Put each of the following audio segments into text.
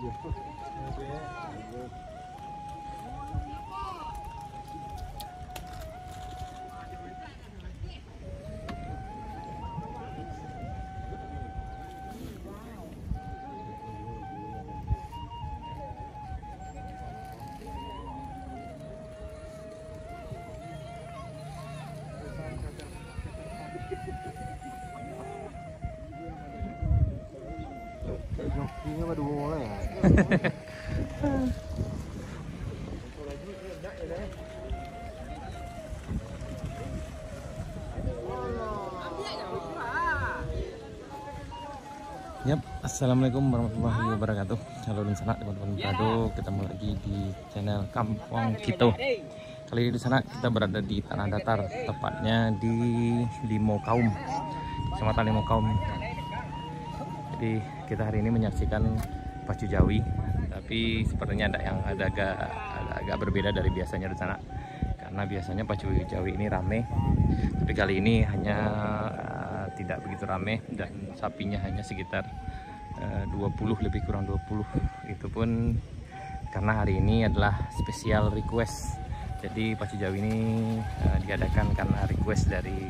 Jokinya pada bola ya. Yap, assalamualaikum warahmatullahi wabarakatuh. Halo dan sana teman-teman Bado, ketemu lagi di channel Kampung Kito. Kali ini di sana kita berada di tanah datar, tepatnya di Limau Kaum, Kecamatan Limau Kaum. Jadi kita hari ini menyaksikan pacu jawi, tapi sepertinya ada agak berbeda dari biasanya di sana. Karena biasanya pacu jawi ini rame, tapi kali ini hanya tidak begitu rame dan sapinya hanya sekitar 20, lebih kurang 20. Itu pun karena hari ini adalah special request. Jadi pacu jawi ini diadakan karena request dari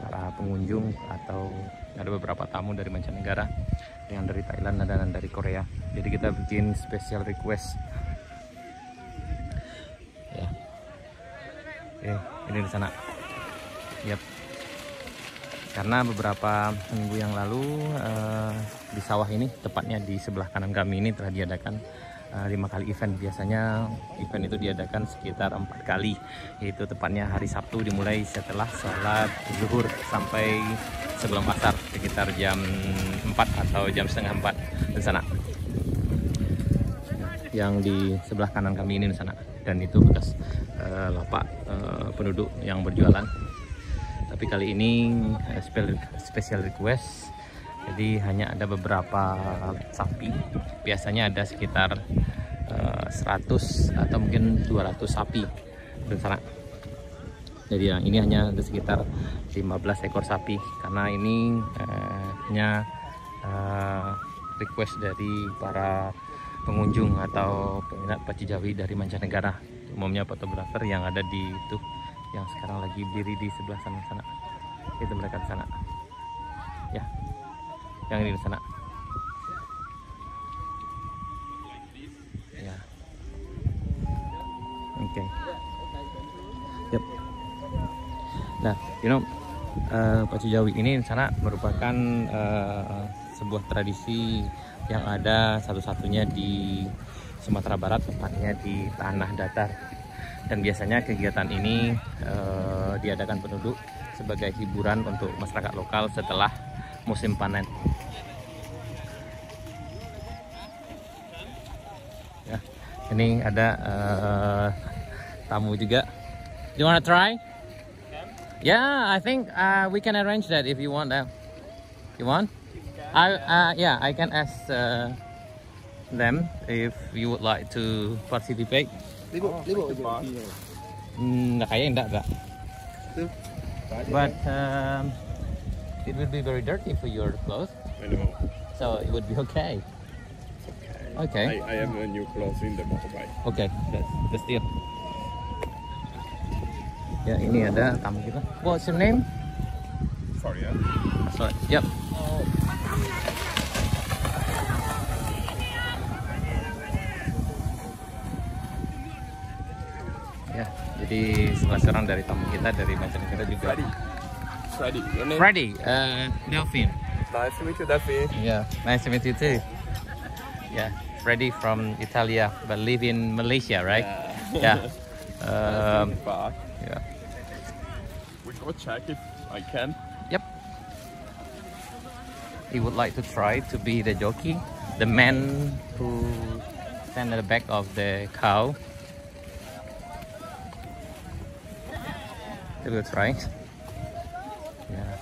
para pengunjung atau ada beberapa tamu dari mancanegara, yang dari Thailand dan dari Korea. Jadi kita bikin special request ya. Ini di sana. Yap. Karena beberapa minggu yang lalu di sawah ini, tepatnya di sebelah kanan kami ini, telah diadakan 5 kali event. Biasanya event itu diadakan sekitar 4 kali, yaitu tepatnya hari Sabtu dimulai setelah sholat zuhur sampai sebelum asar, sekitar jam 4 atau jam setengah 4 di sana. Yang di sebelah kanan kami ini di sana, dan itu bekas lapak penduduk yang berjualan. Tapi kali ini special request, jadi hanya ada beberapa sapi. Biasanya ada sekitar 100 atau mungkin 200 sapi di sana. Jadi yang ini hanya ada sekitar 15 ekor sapi, karena ini hanya request dari para pengunjung atau peminat pacu jawi dari mancanegara, umumnya fotografer yang ada di itu, yang sekarang lagi berdiri di sebelah sana. Itu mereka di sana ya, yang ini di sana ya. Oke. Yep. Nah, pacu jawi ini di sana merupakan sebuah tradisi yang ada satu-satunya di Sumatera Barat, tepatnya di tanah datar. Dan biasanya kegiatan ini diadakan penduduk sebagai hiburan untuk masyarakat lokal setelah musim panen. Ya, ini ada tamu juga. Do you wanna try? Yeah, I think we can arrange that if you want. You want? I can ask them if you would like to participate. Kayaknya enggak. But it would be very dirty for your clothes. I know. So it would be okay. Okay. I have a new clothes in the motorbike. Okay, that's deal. Ya, ini ada tamu kita. What's your name? Sorry, yeah. Sorry. Yep. Ya, jadi salah seorang dari tamu kita dari mancanegara juga. Freddy. Your name? Freddy, Delphine. Nice to meet you, Duffy. Yeah, nice to meet you too. Yeah, Freddy from Italia, but live in Malaysia, right? Yeah. Yeah. We go check if I can. Yep. He would like to try to be the jockey, the man who stand at the back of the cow. He will try. Yeah.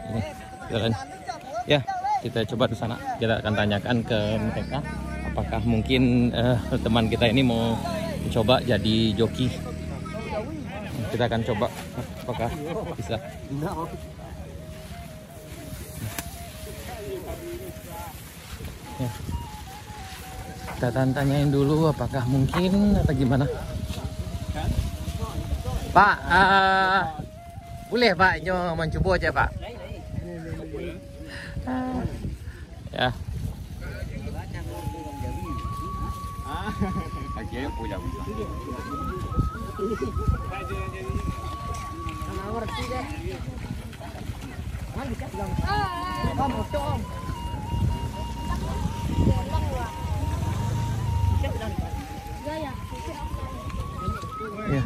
Ini jalan. Ya, kita coba di sana. Kita akan tanyakan ke mereka apakah mungkin teman kita ini mau coba jadi joki. Kita akan coba apakah bisa. Ya. Kita tanyain dulu apakah mungkin atau gimana. Pak, boleh Pak nyo mencoba aja Pak. Ya. Ya.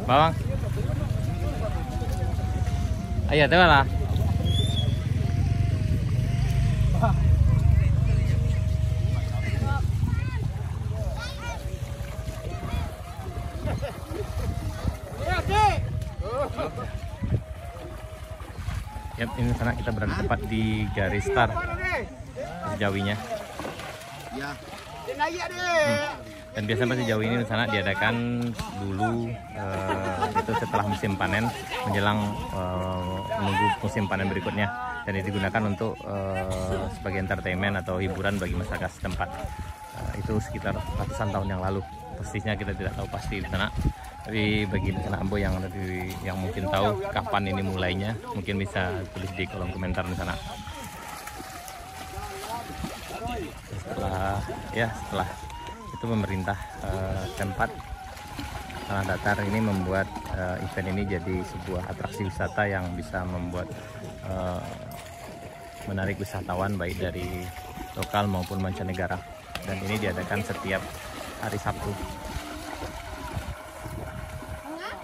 Bawang. Ayo, teman lah. Yap, ini sana kita berada tepat di garis start Jawinya. Dan biasanya pasti Jawi ini di sana diadakan dulu itu setelah musim panen menjelang menunggu musim panen berikutnya, dan ini digunakan untuk sebagai entertainment atau hiburan bagi masyarakat setempat. Itu sekitar ratusan tahun yang lalu, persisnya kita tidak tahu pasti di sana. Tapi bagi pencana Ambo yang ada yang mungkin tahu kapan ini mulainya, mungkin bisa tulis di kolom komentar di sana. Setelah itu pemerintah tempat Tanah Datar ini membuat event ini jadi sebuah atraksi wisata yang bisa membuat menarik wisatawan baik dari lokal maupun mancanegara, dan ini diadakan setiap hari Sabtu.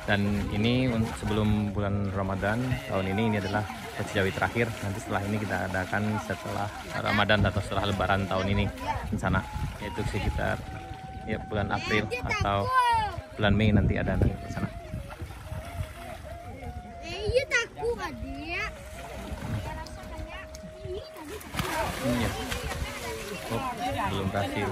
Dan ini sebelum bulan Ramadan tahun ini adalah Festival Jawi terakhir. Nanti setelah ini kita adakan setelah Ramadan atau setelah Lebaran tahun ini di sana, yaitu sekitar ya bulan April atau bulan Mei nanti ada di sana. Iya takut adik. Iya. Oh, belum berhasil.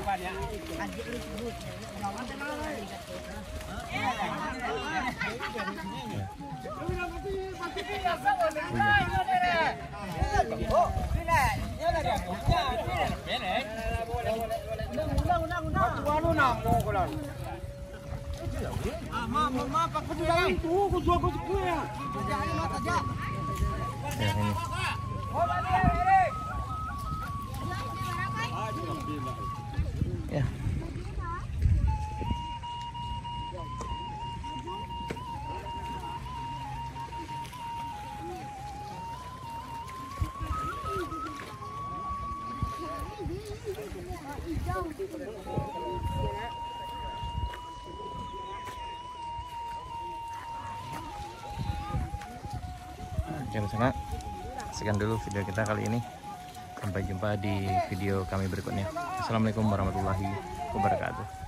Ya, ini. Ya. Oke, sana sekian dulu video kita kali ini. Sampai jumpa di video kami berikutnya. Assalamualaikum warahmatullahi wabarakatuh.